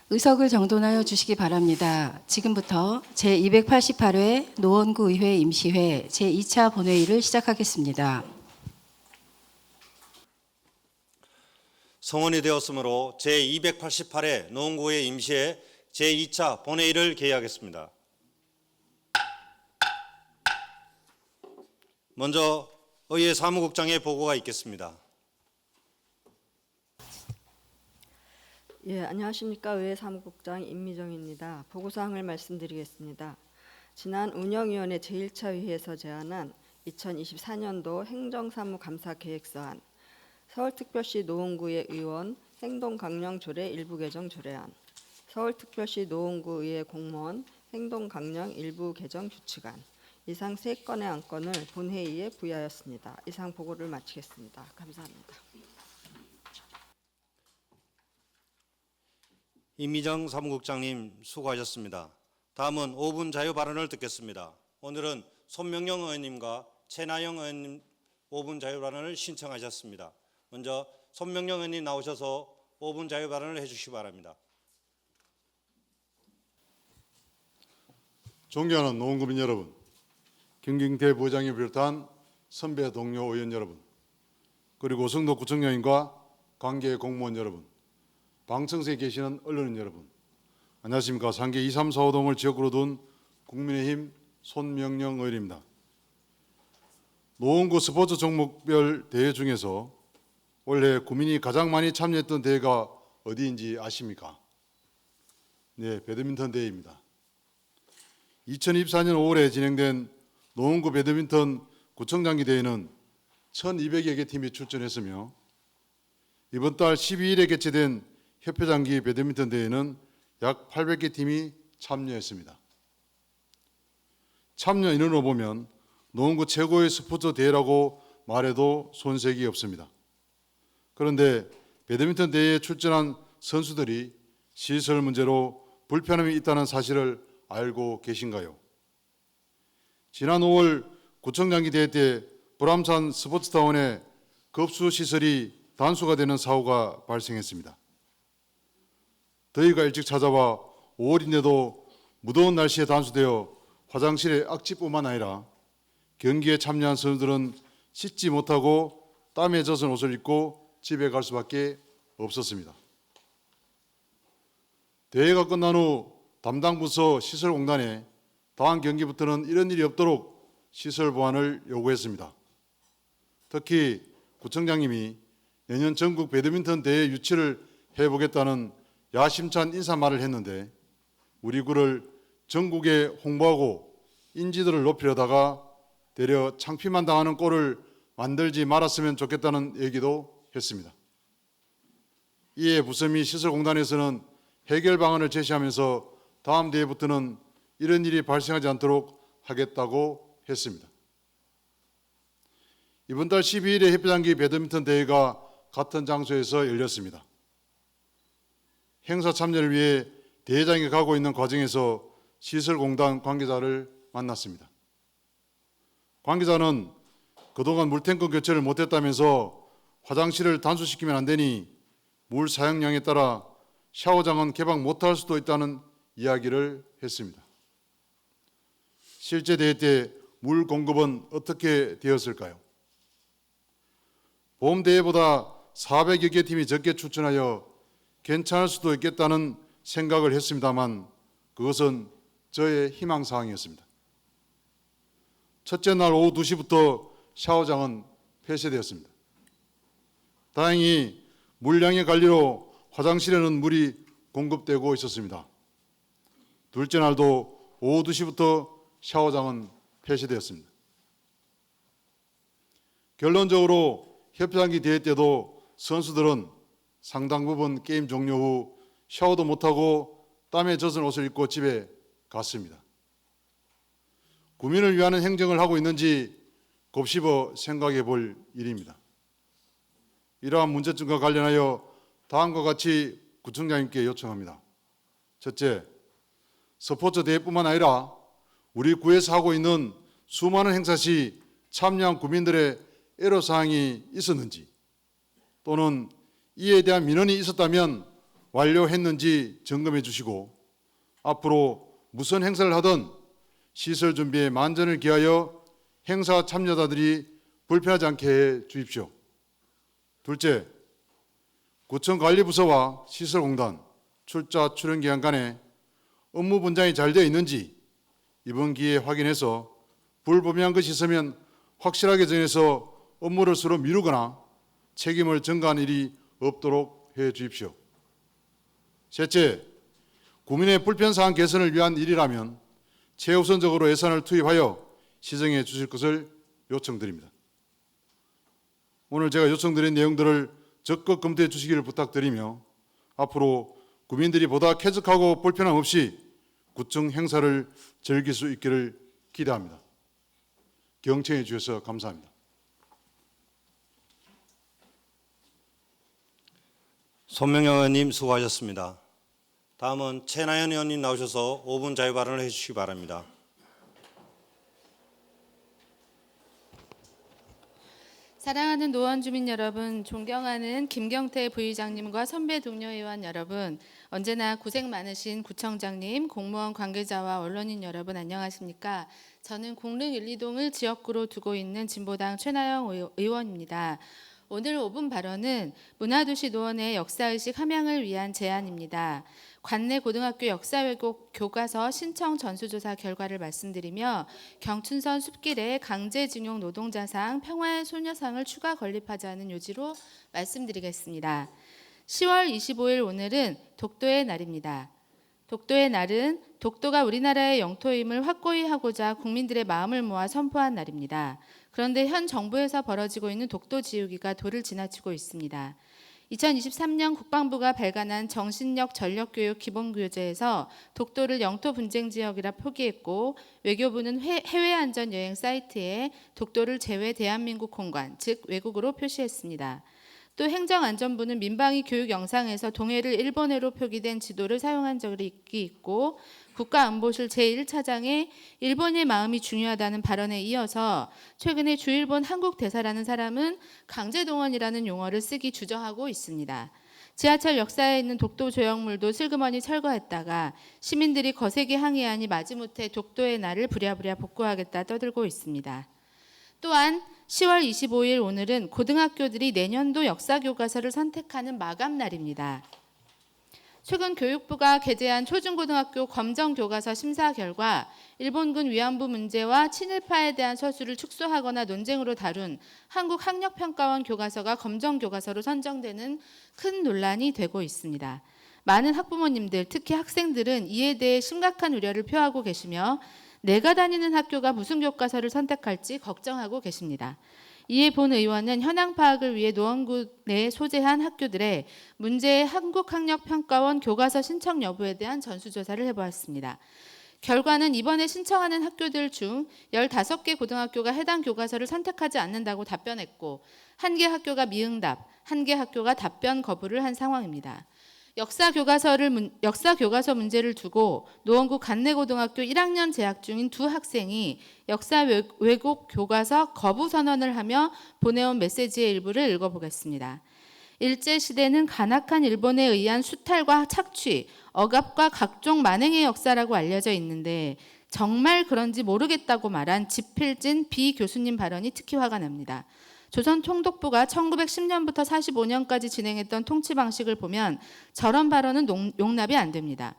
의석을 정돈하여 주시기 바랍니다. 지금부터 제288회 노원구 의회 임시회 제2차 본회의를 시작하겠습니다. 성원이 되었으므로 제288회 노원구의회 임시회 제2차 본회의를 개의하겠습니다. 먼저 의회 사무국장의 보고가 있겠습니다. 예, 안녕하십니까. 의회 사무국장 임미정입니다. 보고사항을 말씀드리겠습니다. 지난 운영위원회 제1차 회의에서 제안한 2024년도 행정사무감사계획서안, 서울특별시 노원구의 의원 행동강령조례 일부 개정 조례안, 서울특별시 노원구의회 공무원 행동강령 일부 개정 규칙안, 이상 3건의 안건을 본회의에 부의하였습니다. 이상 보고를 마치겠습니다. 감사합니다. 임미정 사무국장님 수고하셨습니다. 다음은 5분 자유 발언을 듣겠습니다. 오늘은 손명영 의원님과 최나영 의원님 5분 자유 발언을 신청하셨습니다. 먼저 손명영 의원님 나오셔서 5분 자유 발언을 해주시기 바랍니다. 존경하는 노원구민 여러분, 김경태 부회장을 비롯한 선배 동료 의원 여러분, 그리고 성도구청장님과 관계 공무원 여러분, 방청석에 계시는 언론인 여러분, 안녕하십니까. 상계 2, 3, 4, 5동을 지역구로 둔 국민의힘 손명영 의원입니다. 노원구 스포츠 종목별 대회 중에서 올해 구민이 가장 많이 참여했던 대회가 어디인지 아십니까? 네, 배드민턴 대회입니다. 2024년 5월에 진행된 노원구 배드민턴 구청장기 대회는 1,200여 개 팀이 출전했으며 이번 달 12일에 개최된 협회장기 배드민턴 대회는 약 800개 팀이 참여했습니다. 참여 인원으로 보면 노원구 최고의 스포츠 대회라고 말해도 손색이 없습니다. 그런데 배드민턴 대회에 출전한 선수들이 시설 문제로 불편함이 있다는 사실을 알고 계신가요? 지난 5월 구청장기 대회 때 불암산 스포츠타운에 급수 시설이 단수가 되는 사고가 발생했습니다. 더위가 일찍 찾아와 5월인데도 무더운 날씨에 단수되어 화장실에 악취뿐만 아니라 경기에 참여한 선수들은 씻지 못하고 땀에 젖은 옷을 입고 집에 갈 수밖에 없었습니다. 대회가 끝난 후 담당 부서 시설공단에 다음 경기부터는 이런 일이 없도록 시설 보완을 요구했습니다. 특히 구청장님이 내년 전국 배드민턴 대회 유치를 해보겠다는 야심찬 인사말을 했는데 우리 구를 전국에 홍보하고 인지도를 높이려다가 되려 창피만 당하는 꼴을 만들지 말았으면 좋겠다는 얘기도 했습니다. 이에 부서미 시설공단에서는 해결 방안을 제시하면서 다음 대회부터는 이런 일이 발생하지 않도록 하겠다고 했습니다. 이번 달 12일에 협회장기 배드민턴 대회가 같은 장소에서 열렸습니다. 행사 참여를 위해 대회장에 가고 있는 과정에서 시설공단 관계자를 만났습니다. 관계자는 그동안 물탱크 교체를 못했다면서 화장실을 단수시키면 안 되니 물 사용량에 따라 샤워장은 개방 못할 수도 있다는 이야기를 했습니다. 실제 대회 때 물 공급은 어떻게 되었을까요? 봄 대회보다 400여 개 팀이 적게 출전하여 괜찮을 수도 있겠다는 생각을 했습니다만 그것은 저의 희망사항이었습니다. 첫째 날 오후 2시부터 샤워장은 폐쇄되었습니다. 다행히 물량의 관리로 화장실에는 물이 공급되고 있었습니다. 둘째 날도 오후 2시부터 샤워장은 폐쇄되었습니다. 결론적으로 협회장기 대회 때도 선수들은 상당 부분 게임 종료 후 샤워도 못하고 땀에 젖은 옷을 입고 집에 갔습니다. 구민을 위하는 행정을 하고 있는지 곱씹어 생각해 볼 일입니다. 이러한 문제점과 관련하여 다음과 같이 구청장님께 요청합니다. 첫째, 스포츠 대회뿐만 아니라 우리 구에서 하고 있는 수많은 행사 시 참여한 구민들의 애로사항이 있었는지 또는 이에 대한 민원이 있었다면 완료했는지 점검해 주시고 앞으로 무슨 행사를 하든 시설 준비에 만전을 기하여 행사 참여자들이 불편하지 않게 해 주십시오. 둘째, 구청관리부서와 시설공단, 출자 출연 기간 간에 업무 분장이 잘 되어 있는지 이번 기회에 확인해서 불분명한 것이 있으면 확실하게 정해서 업무를 서로 미루거나 책임을 전가하는 일이 없도록 해 주십시오. 셋째, 국민의 불편사항 개선을 위한 일이라면 최우선적으로 예산을 투입하여 시정해 주실 것을 요청드립니다. 오늘 제가 요청드린 내용들을 적극 검토해 주시기를 부탁드리며 앞으로 국민들이 보다 쾌적하고 불편함 없이 구청 행사를 즐길 수 있기를 기대합니다. 경청해 주셔서 감사합니다. 손명영 의원님 수고하셨습니다. 다음은 최나연 의원님 나오셔서 5분 자유 발언을 해주시기 바랍니다. 사랑하는 노원 주민 여러분, 존경하는 김경태 부의장님과 선배 동료 의원 여러분, 언제나 고생 많으신 구청장님, 공무원 관계자와 언론인 여러분 안녕하십니까? 저는 공릉 1, 2동을 지역구로 두고 있는 진보당 최나영 의원입니다. 오늘 5분 발언은 문화도시 노원의 역사의식 함양을 위한 제안입니다. 관내 고등학교 역사 왜곡 교과서 신청 전수조사 결과를 말씀드리며 경춘선 숲길에 강제징용 노동자상 평화의 소녀상을 추가 건립하자는 요지로 말씀드리겠습니다. 10월 25일 오늘은 독도의 날입니다. 독도의 날은 독도가 우리나라의 영토임을 확고히 하고자 국민들의 마음을 모아 선포한 날입니다. 그런데 현 정부에서 벌어지고 있는 독도 지우기가 도를 지나치고 있습니다. 2023년 국방부가 발간한 정신력 전력교육 기본교재에서 독도를 영토 분쟁 지역이라 표기했고 외교부는 해외 안전 여행 사이트에 독도를 제외 대한민국 공간, 즉 외국으로 표시했습니다. 또 행정안전부는 민방위 교육 영상에서 동해를 일본해로 표기된 지도를 사용한 적이 있고 국가안보실 제1차장의 일본의 마음이 중요하다는 발언에 이어서 최근에 주일본 한국대사라는 사람은 강제동원이라는 용어를 쓰기 주저하고 있습니다. 지하철 역사에 있는 독도 조형물도 슬그머니 철거했다가 시민들이 거세게 항의하니 마지못해 독도의 날을 부랴부랴 복구하겠다 떠들고 있습니다. 또한 10월 25일 오늘은 고등학교들이 내년도 역사교과서를 선택하는 마감날입니다. 최근 교육부가 게재한 초중고등학교 검정교과서 심사 결과 일본군 위안부 문제와 친일파에 대한 서술을 축소하거나 논쟁으로 다룬 한국학력평가원 교과서가 검정교과서로 선정되는 큰 논란이 되고 있습니다. 많은 학부모님들, 특히 학생들은 이에 대해 심각한 우려를 표하고 계시며 내가 다니는 학교가 무슨 교과서를 선택할지 걱정하고 계십니다. 이에 본 의원은 현황 파악을 위해 노원구 내에 소재한 학교들의 문제의 한국학력평가원 교과서 신청 여부에 대한 전수조사를 해보았습니다. 결과는 이번에 신청하는 학교들 중 15개 고등학교가 해당 교과서를 선택하지 않는다고 답변했고 1개 학교가 미응답, 1개 학교가 답변 거부를 한 상황입니다. 역사교과서 문제를 두고 노원구 관내고등학교 1학년 재학 중인 두 학생이 역사 왜곡 교과서 거부 선언을 하며 보내온 메시지의 일부를 읽어보겠습니다. 일제시대는 간악한 일본에 의한 수탈과 착취, 억압과 각종 만행의 역사라고 알려져 있는데 정말 그런지 모르겠다고 말한 지필진 비 교수님 발언이 특히 화가 납니다. 조선통독부가 1910년부터 45년까지 진행했던 통치 방식을 보면 저런 발언은 용납이 안 됩니다.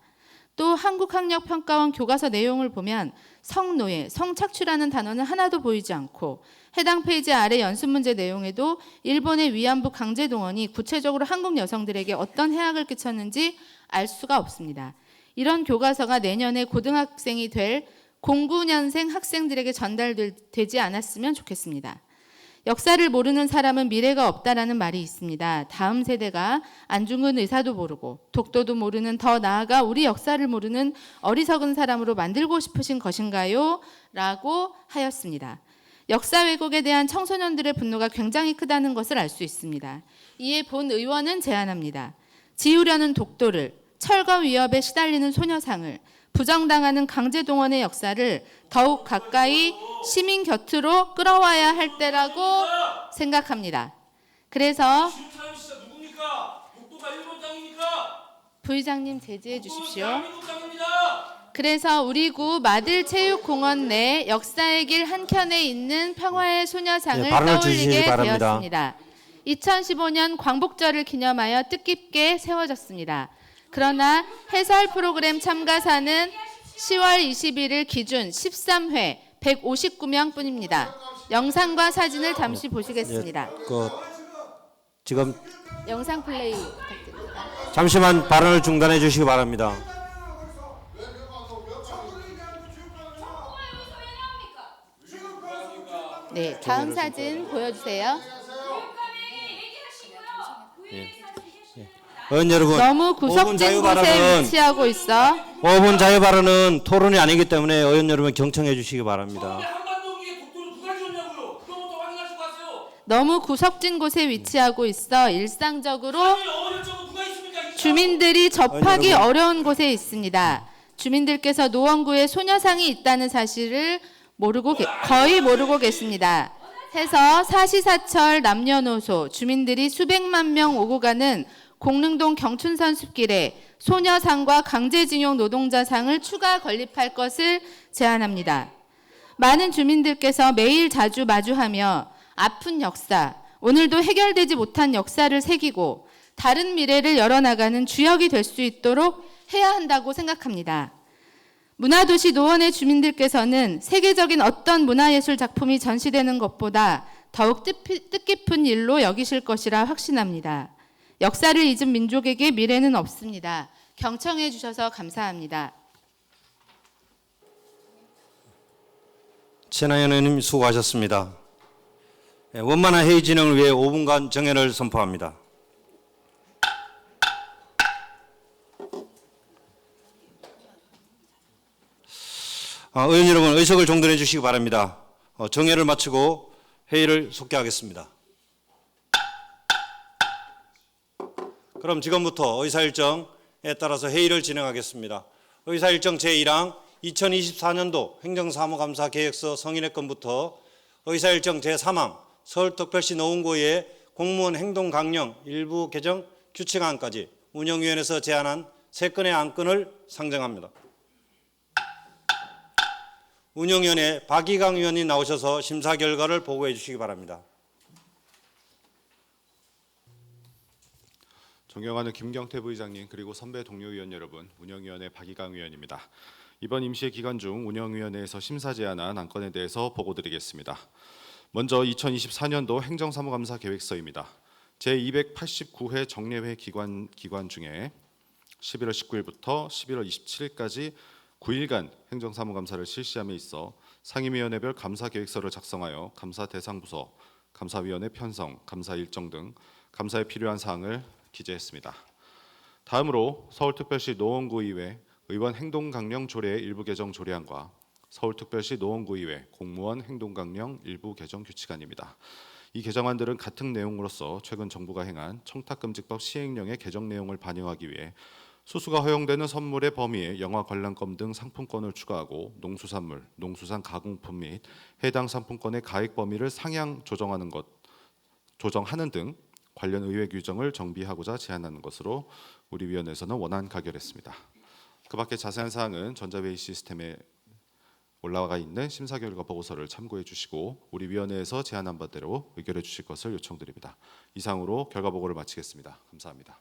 또 한국학력평가원 교과서 내용을 보면 성노예, 성착취라는 단어는 하나도 보이지 않고 해당 페이지 아래 연습문제 내용에도 일본의 위안부 강제동원이 구체적으로 한국 여성들에게 어떤 해악을 끼쳤는지 알 수가 없습니다. 이런 교과서가 내년에 고등학생이 될 09년생 학생들에게 전달되지 않았으면 좋겠습니다. 역사를 모르는 사람은 미래가 없다라는 말이 있습니다. 다음 세대가 안중근 의사도 모르고 독도도 모르는, 더 나아가 우리 역사를 모르는 어리석은 사람으로 만들고 싶으신 것인가요? 라고 하였습니다. 역사 왜곡에 대한 청소년들의 분노가 굉장히 크다는 것을 알 수 있습니다. 이에 본 의원은 제안합니다. 지우려는 독도를, 철거 위협에 시달리는 소녀상을, 부정당하는 강제동원의 역사를 더욱 가까이 시민 곁으로 끌어와야 할 때라고 생각합니다. 그래서 지금 사람이 진짜 누굽니까? 독도가 일본 땅입니까? 부의장님 제지해 주십시오. 그래서 우리 구 마들체육공원 내 역사의 길 한켠에 있는 평화의 소녀상을 네, 발언을 주시기 떠올리게 바랍니다. 되었습니다. 2015년 광복절을 기념하여 뜻깊게 세워졌습니다. 그러나 해설 프로그램 참가사는 10월 21일 기준 13회 159명 뿐입니다. 영상과 사진을 잠시 보시겠습니다. 지금 영상 플레이 부탁드립니다. 잠시만 발언을 중단해 주시기 바랍니다. 네, 다음 사진 보여주세요. 의원 여러분, 너무 5분 구석진 자유 곳에 발언은 위치하고 있어 5분 자유 발언은 토론이 아니기 때문에 의원 여러분 경청해 주시기 바랍니다. 너무 구석진 곳에 위치하고 있어 일상적으로 주민들이 접하기 여러분. 어려운 곳에 있습니다. 주민들께서 노원구에 소녀상이 있다는 사실을 거의 모르고 계십니다. 해서 사시사철 남녀노소 주민들이 수백만 명 오고 가는 공릉동 경춘선 숲길에 소녀상과 강제징용 노동자상을 추가 건립할 것을 제안합니다. 많은 주민들께서 매일 자주 마주하며 아픈 역사, 오늘도 해결되지 못한 역사를 새기고 다른 미래를 열어나가는 주역이 될 수 있도록 해야 한다고 생각합니다. 문화도시 노원의 주민들께서는 세계적인 어떤 문화예술 작품이 전시되는 것보다 더욱 뜻깊은 일로 여기실 것이라 확신합니다. 역사를 잊은 민족에게 미래는 없습니다. 경청해 주셔서 감사합니다. 최나연 의원님 수고하셨습니다. 원만한 회의 진행을 위해 5분간 정회를 선포합니다. 의원 여러분 의석을 정돈해 주시기 바랍니다. 정회를 마치고 회의를 속개하겠습니다. 그럼 지금부터 의사일정에 따라서 회의를 진행하겠습니다. 의사일정 제1항 2024년도 행정사무감사 계획서 성인의 건부터 의사일정 제3항 서울특별시 노원구의 공무원 행동강령 일부 개정 규칙안까지 운영위원회에서 제안한 3건의 안건을 상정합니다. 운영위원회 박희강 의원이 나오셔서 심사 결과를 보고해 주시기 바랍니다. 존경하는 김경태 부의장님 그리고 선배 동료 의원 여러분, 운영위원회 박희강 의원입니다. 이번 임시회 기간 중 운영위원회에서 심사 제안한 안건에 대해서 보고드리겠습니다. 먼저 2024년도 행정사무감사 계획서입니다. 제289회 정례회 기간 중에 11월 19일부터 11월 27일까지 9일간 행정사무감사를 실시함에 있어 상임위원회별 감사계획서를 작성하여 감사 대상 부서, 감사위원회 편성, 감사 일정 등 감사에 필요한 사항을 기재했습니다. 다음으로 서울특별시 노원구의회 의원 행동강령 조례 일부 개정 조례안과 서울특별시 노원구의회 공무원 행동강령 일부 개정 규칙안입니다. 이 개정안들은 같은 내용으로서 최근 정부가 행한 청탁금지법 시행령의 개정 내용을 반영하기 위해 수수가 허용되는 선물의 범위에 영화 관람권 등 상품권을 추가하고 농수산물, 농수산 가공품 및 해당 상품권의 가액 범위를 상향 조정하는 등 관련 의회 규정을 정비하고자 제안하는 것으로 우리 위원회에서는 원안 가결했습니다. 그 밖에 자세한 사항은 전자회의 시스템에 올라가 있는 심사 결과 보고서를 참고해 주시고 우리 위원회에서 제안한 바대로 의결해 주실 것을 요청드립니다. 이상으로 결과 보고를 마치겠습니다. 감사합니다.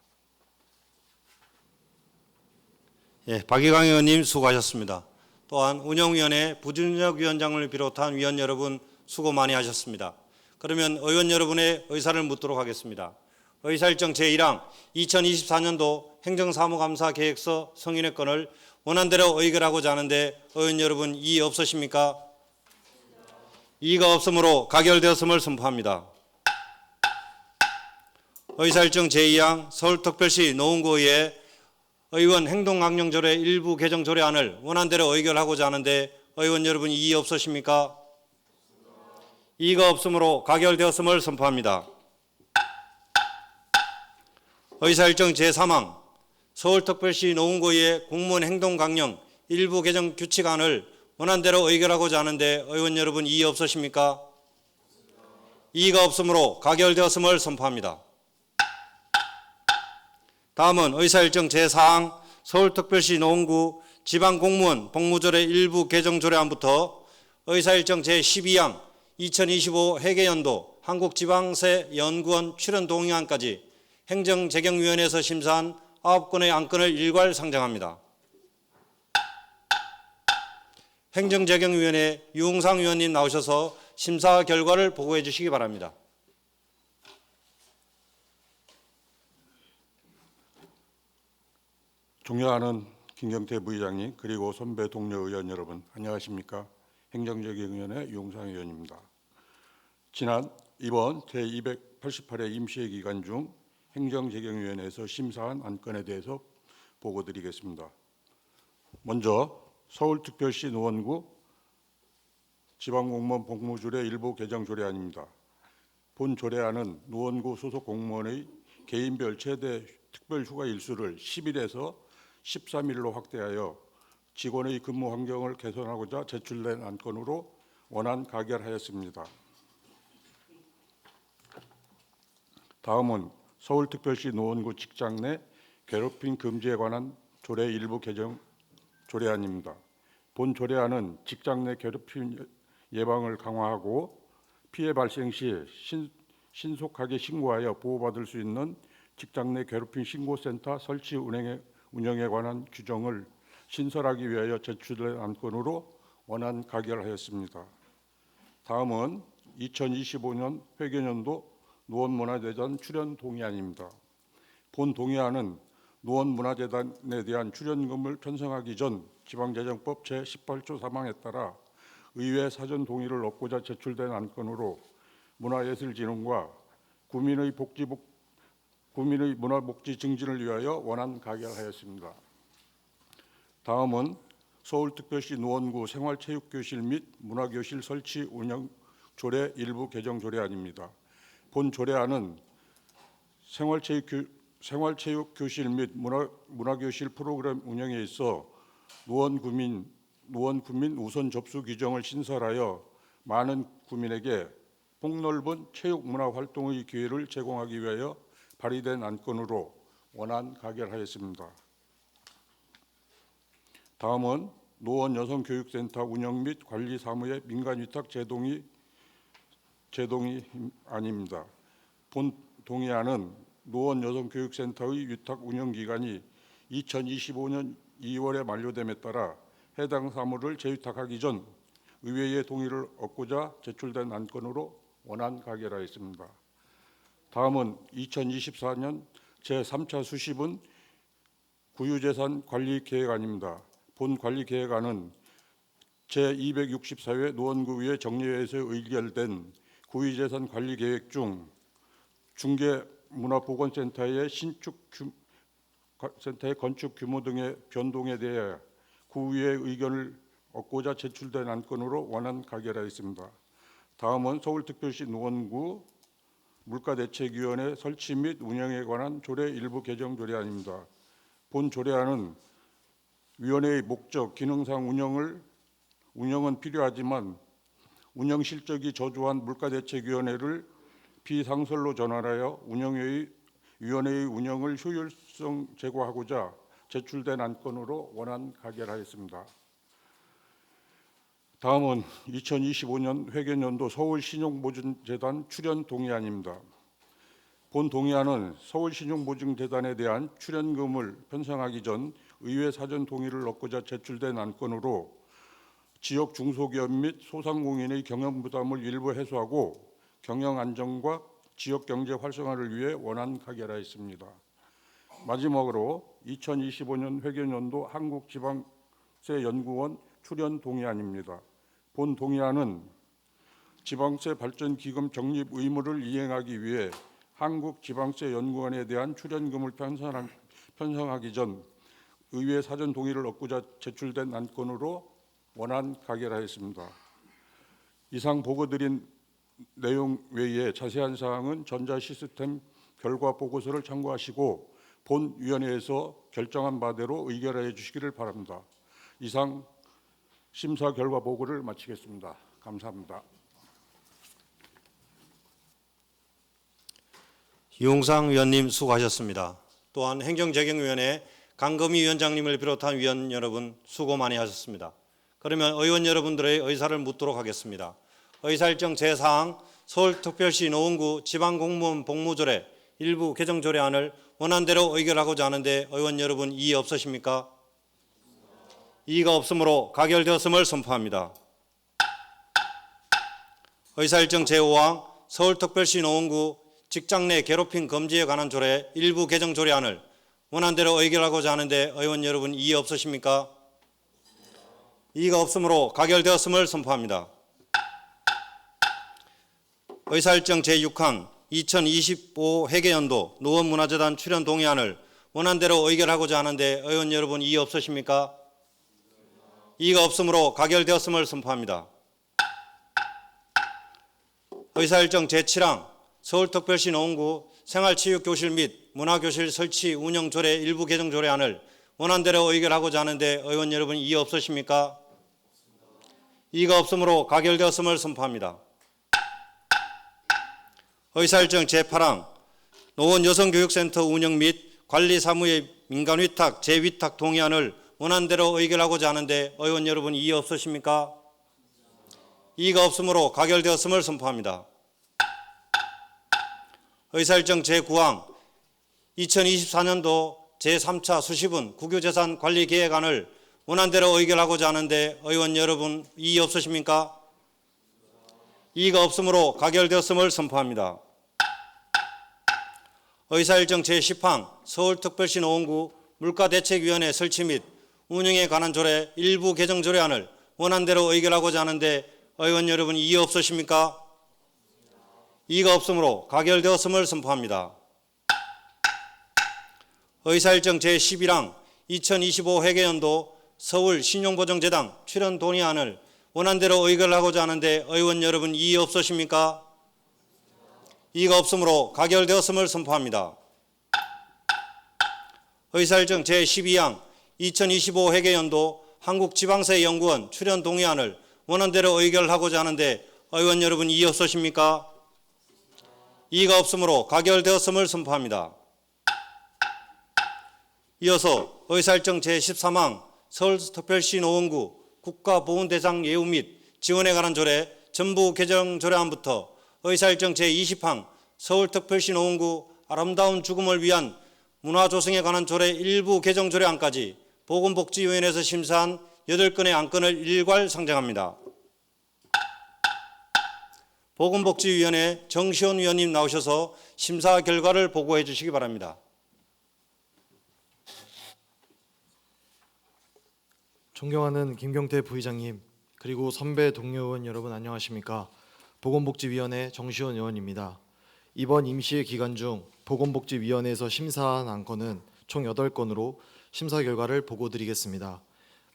박희강 의원님 수고하셨습니다. 또한 운영위원회 부준혁 위원장을 비롯한 위원 여러분 수고 많이 하셨습니다. 그러면 의원 여러분의 의사를 묻도록 하겠습니다. 의사일정 제1항 2024년도 행정사무감사 계획서 성인의 건을 원안대로 의결하고자 하는데 의원 여러분 이의 없으십니까? 이의가 없으므로 가결되었음을 선포합니다. 의사일정 제2항 서울특별시 노원구의회 의원 행동강령조례 일부 개정 조례안을 원안대로 의결하고자 하는데 의원 여러분 이의 없으십니까? 이의가 없으므로 가결되었음을 선포합니다. 의사일정 제3항 서울특별시 노원구의 공무원 행동강령 일부 개정 규칙안을 원안대로 의결하고자 하는데 의원 여러분 이의 없으십니까? 이의가 없으므로 가결되었음을 선포합니다. 다음은 의사일정 제4항 서울특별시 노원구 지방공무원 복무조례 일부 개정 조례안부터 의사일정 제12항 2025 회계연도 한국지방세연구원 출연 동의안까지 행정재경위원회에서 심사한 9건의 안건을 일괄 상정합니다. 행정재경위원회 유흥상 위원님 나오셔서 심사 결과를 보고해 주시기 바랍니다. 존경하는 김경태 부의장님 그리고 선배 동료 의원 여러분 안녕하십니까? 행정재경위원회 유흥상 의원입니다. 지난 이번 제288회 임시회 기간 중 행정재경위원회에서 심사한 안건에 대해서 보고드리겠습니다. 먼저 서울특별시 노원구 지방공무원 복무조례 일부 개정 조례안입니다. 본 조례안은 노원구 소속 공무원의 개인별 최대 특별휴가 일수를 10일에서 13일로 확대하여 직원의 근무 환경을 개선하고자 제출된 안건으로 원안 가결하였습니다. 다음은 서울특별시 노원구 직장 내 괴롭힘 금지에 관한 조례 일부 개정 조례안입니다. 본 조례안은 직장 내 괴롭힘 예방을 강화하고 피해 발생 시 신속하게 신고하여 보호받을 수 있는 직장 내 괴롭힘 신고센터 설치 운영에 관한 규정을 신설하기 위하여 제출된 안건으로 원안 가결하였습니다. 다음은 2025년 회계연도 노원문화재단 출연 동의안입니다. 본 동의안은 노원문화재단에 대한 출연금을 편성하기 전 지방재정법 제18조 3항에 따라 의회 사전 동의를 얻고자 제출된 안건으로 문화예술진흥과 구민의 문화복지 증진을 위하여 원안 가결하였습니다. 다음은 서울특별시 노원구 생활체육교실 및 문화교실 설치 운영 조례 일부 개정 조례안입니다. 본 조례안은 생활체육교실 및 문화교실 프로그램 운영에 있어 노원구민 우선 접수 규정을 신설하여 많은 구민에게 폭넓은 체육문화 활동의 기회를 제공하기 위하여 발의된 안건으로 원안 가결하였습니다. 다음은 노원여성교육센터 운영 및 관리 사무의 민간위탁 제동안입니다. 본 동의안은 노원여성교육센터의 위탁 운영 기간이 2025년 2월에 만료됨에 따라 해당 사무를 재위탁하기 전 의회의 동의를 얻고자 제출된 안건으로 원안 가결하였습니다. 다음은 2024년 제3차 수십은 구유재산 관리계획안입니다. 본 관리계획안은 제264회 노원구의회 정례회에서 의결된 구유재산 관리계획 중 중계문화보건센터의 센터의 건축 규모 등의 변동에 대해 구의회의 의견을 얻고자 제출된 안건으로 원안 가결하였습니다. 다음은 서울특별시 노원구 물가대책위원회 설치 및 운영에 관한 조례 일부 개정 조례안입니다. 본 조례안은 위원회의 목적, 기능상 운영은 필요하지만 운영 실적이 저조한 물가대책위원회를 비상설로 전환하여 위원회의 운영을 효율성 제고하고자 제출된 안건으로 원안 가결하였습니다. 다음은 2025년 회계연도 서울신용보증재단 출연 동의안입니다. 본 동의안은 서울신용보증재단에 대한 출연금을 편성하기 전 의회 사전 동의를 얻고자 제출된 안건으로 지역 중소기업 및 소상공인의 경영 부담을 일부 해소하고 경영 안정과 지역 경제 활성화를 위해 원안 가결하였습니다. 마지막으로 2025년 회계연도 한국지방세연구원 출연 동의안입니다. 본 동의안은 지방세 발전기금 적립 의무를 이행하기 위해 한국지방세연구원에 대한 출연금을 편성하기 전 의회 사전 동의를 얻고자 제출된 안건으로 원안 가결하였습니다. 이상 보고드린 내용 외에 자세한 사항은 전자시스템 결과 보고서를 참고하시고 본 위원회에서 결정한 바대로 의결하여 주시기를 바랍니다. 이상 심사 결과 보고를 마치겠습니다. 감사합니다. 유흥상 위원님 수고하셨습니다. 또한 행정재경위원회 강금희 위원장님을 비롯한 위원 여러분 수고 많이 하셨습니다. 그러면 의원 여러분들의 의사를 묻도록 하겠습니다. 의사일정 제4항 서울특별시 노원구 지방공무원 복무조례 일부 개정조례안을 원안대로 의결하고자 하는데 의원 여러분 이의 없으십니까? 이의가 없으므로 가결되었음을 선포합니다. 의사일정 제5항 서울특별시 노원구 직장 내 괴롭힘 금지에 관한 조례 일부 개정 조례안을 원안대로 의결하고자 하는데 의원 여러분 이의 없으십니까? 이의가 없으므로 가결되었음을 선포합니다. 의사일정 제6항 2025 회계연도 노원문화재단 출연 동의안을 원안대로 의결하고자 하는데 의원 여러분 이의 없으십니까? 이의가 없으므로 가결되었음을 선포합니다. 의사일정 제7항 서울특별시 노원구 생활체육교실 및 문화교실 설치 운영 조례 일부 개정 조례안을 원안대로 의결하고자 하는데 의원 여러분 이의 없으십니까? 이의가 없으므로 가결되었음을 선포합니다. 의사일정 제8항 노원 여성교육센터 운영 및 관리 사무의 민간위탁, 재위탁 동의안을 원안대로 의결하고자 하는데 의원 여러분 이의 없으십니까? 이의가 없으므로 가결되었음을 선포합니다. 의사일정 제9항 2024년도 제3차 수시분 국유재산 관리 계획안을 원안대로 의결하고자 하는데 의원 여러분 이의 없으십니까? 이의가 없으므로 가결되었음을 선포합니다. 의사일정 제10항 서울특별시 노원구 물가대책위원회 설치 및 운영에 관한 조례 일부 개정 조례안을 원안대로 의결하고자 하는데 의원 여러분 이의 없으십니까? 이의가 없으므로 가결되었음을 선포합니다. 의사일정 제11항 2025 회계연도 서울 신용보정재단 출연 동의안을 원안대로 의결하고자 하는데 의원 여러분 이의 없으십니까? 이의가 없으므로 가결되었음을 선포합니다. 의사일정 제12항 2025 회계연도 한국지방세연구원 출연 동의안을 원안대로 의결하고자 하는데 의원 여러분 이의 없으십니까? 이의가 없으므로 가결되었음을 선포합니다. 이어서 의사일정 제13항 서울특별시 노원구 국가보훈대상 예우 및 지원에 관한 조례 전부 개정 조례안부터 의사일정 제20항 서울특별시 노원구 아름다운 죽음을 위한 문화조성에 관한 조례 일부 개정 조례안까지 보건복지위원회에서 심사한 8건의 안건을 일괄 상정합니다. 보건복지위원회 정시원 위원님 나오셔서 심사 결과를 보고해 주시기 바랍니다. 존경하는 김경태 부의장님, 그리고 선배 동료 의원 여러분 안녕하십니까? 보건복지위원회 정시원 의원입니다. 이번 임시회 기간 중 보건복지위원회에서 심사한 안건은 총 8건으로 심사 결과를 보고드리겠습니다.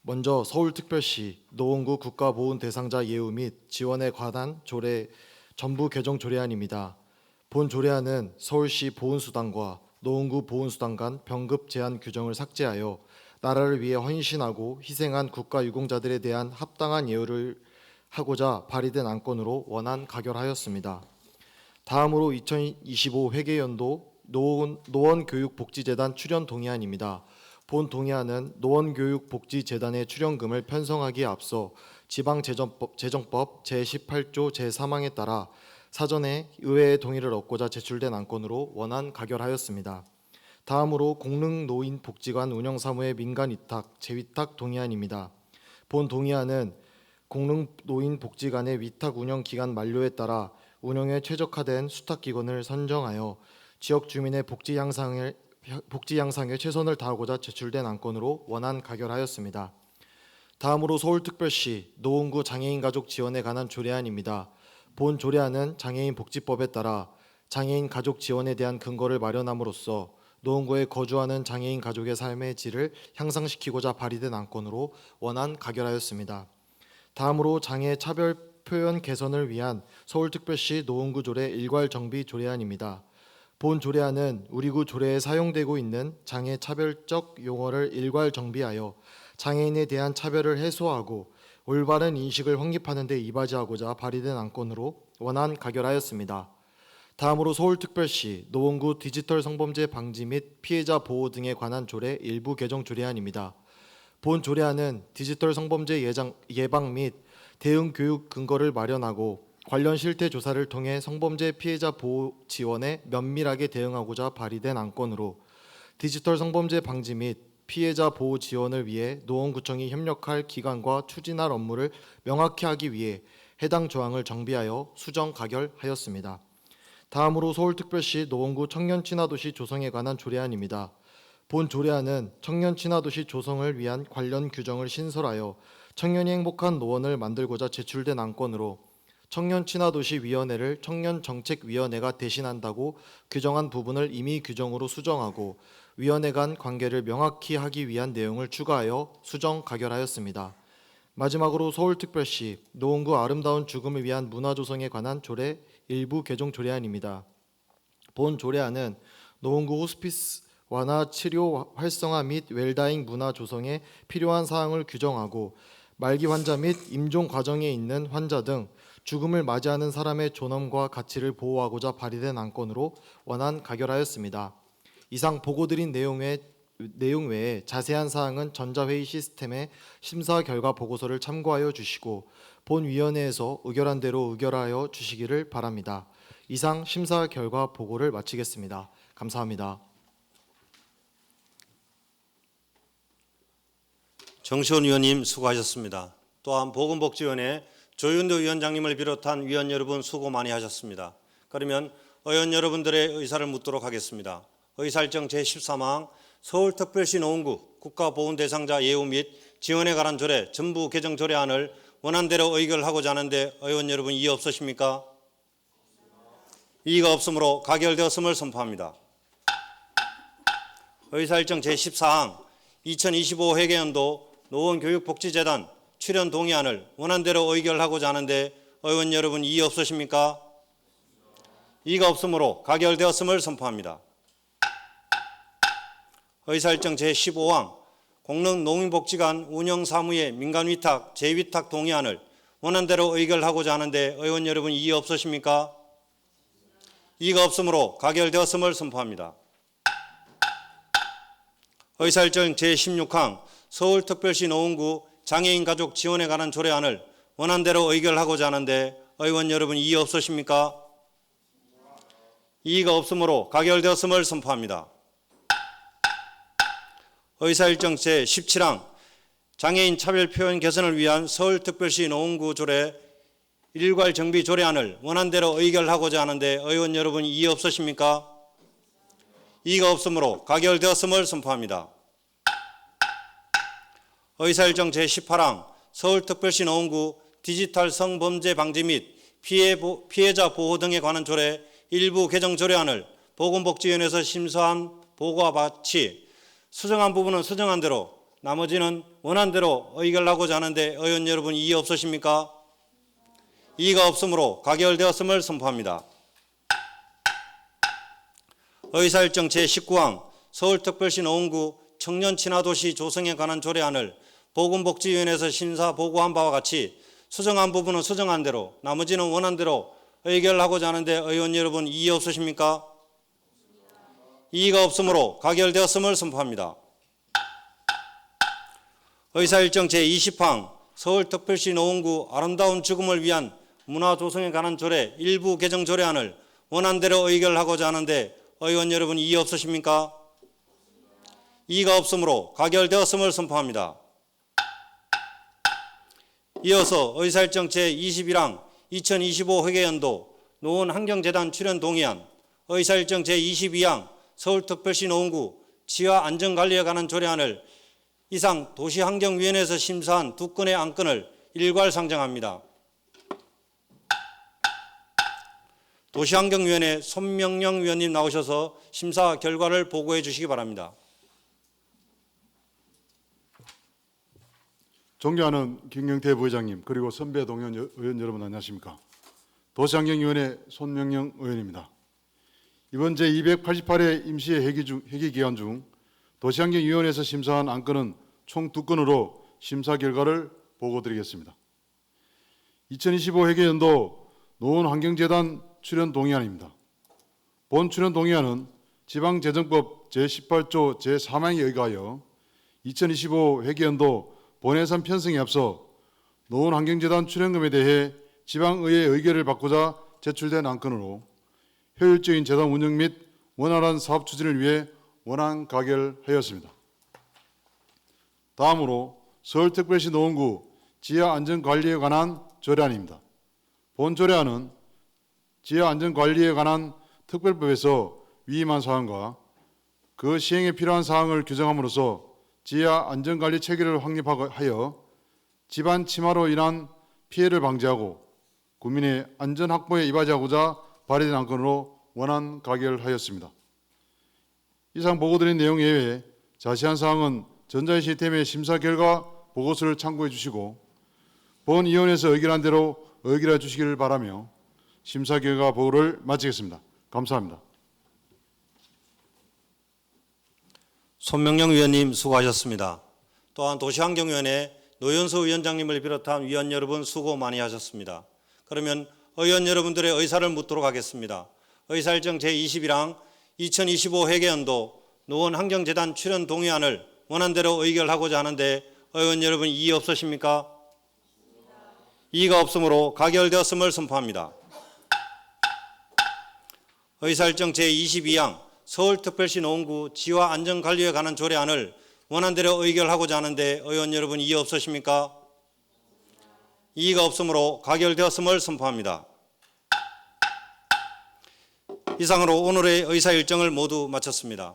먼저 서울특별시 노원구 국가보훈 대상자 예우 및 지원에 관한 조례 전부 개정 조례안입니다. 본 조례안은 서울시 보훈수당과 노원구 보훈수당 간 병급 제한 규정을 삭제하여 나라를 위해 헌신하고 희생한 국가유공자들에 대한 합당한 예우를 하고자 발의된 안건으로 원안 가결하였습니다. 다음으로 2025 회계연도 노원교육복지재단 출연 동의안입니다. 본 동의안은 노원교육복지재단의 출연금을 편성하기에 앞서 지방재정법 제18조 제3항에 따라 사전에 의회의 동의를 얻고자 제출된 안건으로 원안 가결하였습니다. 다음으로 공릉노인복지관 운영사무의 민간위탁, 재위탁 동의안입니다. 본 동의안은 공릉노인복지관의 위탁 운영 기간 만료에 따라 운영에 최적화된 수탁기관을 선정하여 지역 주민의 복지 향상에 최선을 다하고자 제출된 안건으로 원안 가결하였습니다. 다음으로 서울특별시 노원구 장애인 가족 지원에 관한 조례안입니다. 본 조례안은 장애인 복지법에 따라 장애인 가족 지원에 대한 근거를 마련함으로써 노원구에 거주하는 장애인 가족의 삶의 질을 향상시키고자 발의된 안건으로 원안 가결하였습니다. 다음으로 장애 차별 표현 개선을 위한 서울특별시 노원구 조례 일괄 정비 조례안입니다. 본 조례안은 우리구 조례에 사용되고 있는 장애 차별적 용어를 일괄 정비하여 장애인에 대한 차별을 해소하고 올바른 인식을 확립하는 데 이바지하고자 발의된 안건으로 원안 가결하였습니다. 다음으로 서울특별시 노원구 디지털 성범죄 방지 및 피해자 보호 등에 관한 조례 일부 개정 조례안입니다. 본 조례안은 디지털 성범죄 예방 및 대응 교육 근거를 마련하고 관련 실태 조사를 통해 성범죄 피해자 보호 지원에 면밀하게 대응하고자 발의된 안건으로 디지털 성범죄 방지 및 피해자 보호 지원을 위해 노원구청이 협력할 기관과 추진할 업무를 명확히 하기 위해 해당 조항을 정비하여 수정 가결하였습니다. 다음으로 서울특별시 노원구 청년친화도시 조성에 관한 조례안입니다. 본 조례안은 청년친화도시 조성을 위한 관련 규정을 신설하여 청년이 행복한 노원을 만들고자 제출된 안건으로 청년친화도시위원회를 청년정책위원회가 대신한다고 규정한 부분을 임의 규정으로 수정하고 위원회 간 관계를 명확히 하기 위한 내용을 추가하여 수정 가결하였습니다. 마지막으로 서울특별시 노원구 아름다운 죽음을 위한 문화조성에 관한 조례 일부 개정 조례안입니다. 본 조례안은 노원구 호스피스 완화 치료 활성화 및 웰다잉 문화 조성에 필요한 사항을 규정하고 말기 환자 및 임종 과정에 있는 환자 등 죽음을 맞이하는 사람의 존엄과 가치를 보호하고자 발의된 안건으로 원안 가결하였습니다. 이상 보고드린 내용 외에 자세한 사항은 전자회의 시스템의 심사 결과 보고서를 참고하여 주시고 본 위원회에서 의결한 대로 의결하여 주시기를 바랍니다. 이상 심사 결과 보고를 마치겠습니다. 감사합니다. 정시원 의원님 수고하셨습니다. 또한 보건복지위원회 조윤도 위원장님을 비롯한 위원 여러분 수고 많이 하셨습니다. 그러면 의원 여러분들의 의사를 묻도록 하겠습니다. 의사일정 제13항 서울특별시 노원구 국가보훈 대상자 예우 및 지원에 관한 조례 전부 개정 조례안을 원안대로 의결하고자 하는데 의원 여러분 이의 없으십니까? 이의가 없으므로 가결되었음을 선포합니다. 의사일정 제14항 2025 회계연도 노원교육복지재단 출연 동의안을 원안대로 의결하고자 하는데 의원 여러분 이의 없으십니까? 이의가 없으므로 가결되었음을 선포합니다. 의사일정 제15항 공릉농민복지관 운영사무의 민간위탁, 재위탁 동의안을 원안대로 의결하고자 하는데 의원 여러분 이의 없으십니까? 이의가 없으므로 가결되었음을 선포합니다. 의사일정 제16항 서울특별시 노원구 장애인 가족 지원에 관한 조례안을 원안대로 의결하고자 하는데 의원 여러분 이의 없으십니까? 이의가 없으므로 가결되었음을 선포합니다. 의사일정 제17항 장애인 차별 표현 개선을 위한 서울특별시 노원구 조례 일괄 정비 조례안을 원안대로 의결하고자 하는데 의원 여러분 이의 없으십니까? 이의가 없으므로 가결되었음을 선포합니다. 의사일정 제18항 서울특별시 노원구 디지털 성범죄 방지 및 피해자 보호 등에 관한 조례 일부 개정 조례안을 보건복지위원회에서 심사한 보고와 같이 수정한 부분은 수정한 대로 나머지는 원안대로 의결하고자 하는데 의원 여러분 이의 없으십니까? 이의가 없으므로 가결되었음을 선포합니다. 의사일정 제19항 서울특별시 노원구 청년친화도시 조성에 관한 조례안을 보건복지위원회에서 심사 보고한 바와 같이 수정한 부분은 수정한 대로 나머지는 원안대로 의결하고자 하는데 의원 여러분 이의 없으십니까? 이의가 없으므로 가결되었음을 선포합니다. 의사일정 제20항 서울특별시 노원구 아름다운 죽음을 위한 문화조성에 관한 조례 일부 개정 조례안을 원안대로 의결하고자 하는데 의원 여러분 이의 없으십니까? 이의가 없으므로 가결되었음을 선포합니다. 이어서 의사일정 제21항 2025 회계연도 노원환경재단 출연 동의안, 의사일정 제22항 서울특별시 노원구 치화안전관리에 관한 조례안을 이상 도시환경위원회에서 심사한 두 건의 안건을 일괄 상정합니다. 도시환경위원회 손명영 위원님 나오셔서 심사 결과를 보고해 주시기 바랍니다. 존경하는 김경태 부회장님 그리고 선배 동료 의원 여러분 안녕하십니까? 도시환경위원회 손명영 의원입니다. 이번 제288회 임시 회기 기간 중 도시환경위원회에서 심사한 안건은 총 2건으로 심사 결과를 보고드리겠습니다. 2025 회계연도 노원환경재단 출연 동의안입니다. 본 출연 동의안은 지방재정법 제18조 제4항에 의거하여 2025 회계연도 본예산 편성에 앞서 노원환경재단 출연금에 대해 지방의회 의결을 받고자 제출된 안건으로 효율적인 재단 운영 및 원활한 사업 추진을 위해 원안 가결하였습니다. 다음으로 서울특별시 노원구 지하안전관리에 관한 조례안입니다. 본 조례안은 지하안전관리에 관한 특별법에서 위임한 사항과 그 시행에 필요한 사항을 규정함으로써 지하안전관리 체계를 확립하여 집안 침하로 인한 피해를 방지하고 국민의 안전 확보에 이바지하고자 발의된 안건으로 원안 가결하였습니다. 이상 보고드린 내용 외에 자세한 사항은 전자의 시스템의 심사 결과 보고서를 참고해 주시고 본 위원회에서 의결한 대로 의결해 주시기를 바라며 심사 결과 보고를 마치겠습니다. 감사합니다. 손명영 위원님 수고하셨습니다. 또한 도시환경위원회 노현수 위원장님을 비롯한 위원 여러분 수고 많이 하셨습니다. 그러면 의원 여러분들의 의사를 묻도록 하겠습니다. 의사일정 제21항 2025 회계연도 노원환경재단 출연 동의안을 원안대로 의결하고자 하는데 의원 여러분 이의 없으십니까? 이의가 없으므로 가결되었음을 선포합니다. 의사일정 제22항 서울특별시 노원구 지하안전관리에 관한 조례안을 원안대로 의결하고자 하는데 의원 여러분 이의 없으십니까? 이의가 없으므로 가결되었음을 선포합니다. 이상으로 오늘의 의사일정을 모두 마쳤습니다.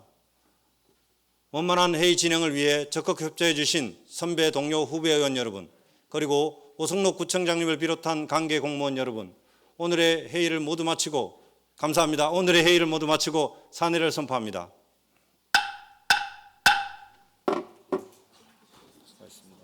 원만한 회의 진행을 위해 적극 협조해 주신 선배 동료 후배 의원 여러분, 그리고 오성록 구청장님을 비롯한 관계 공무원 여러분, 오늘의 회의를 모두 마치고 감사합니다. 오늘의 회의를 모두 마치고 사내를 선포합니다. 수고하셨습니다.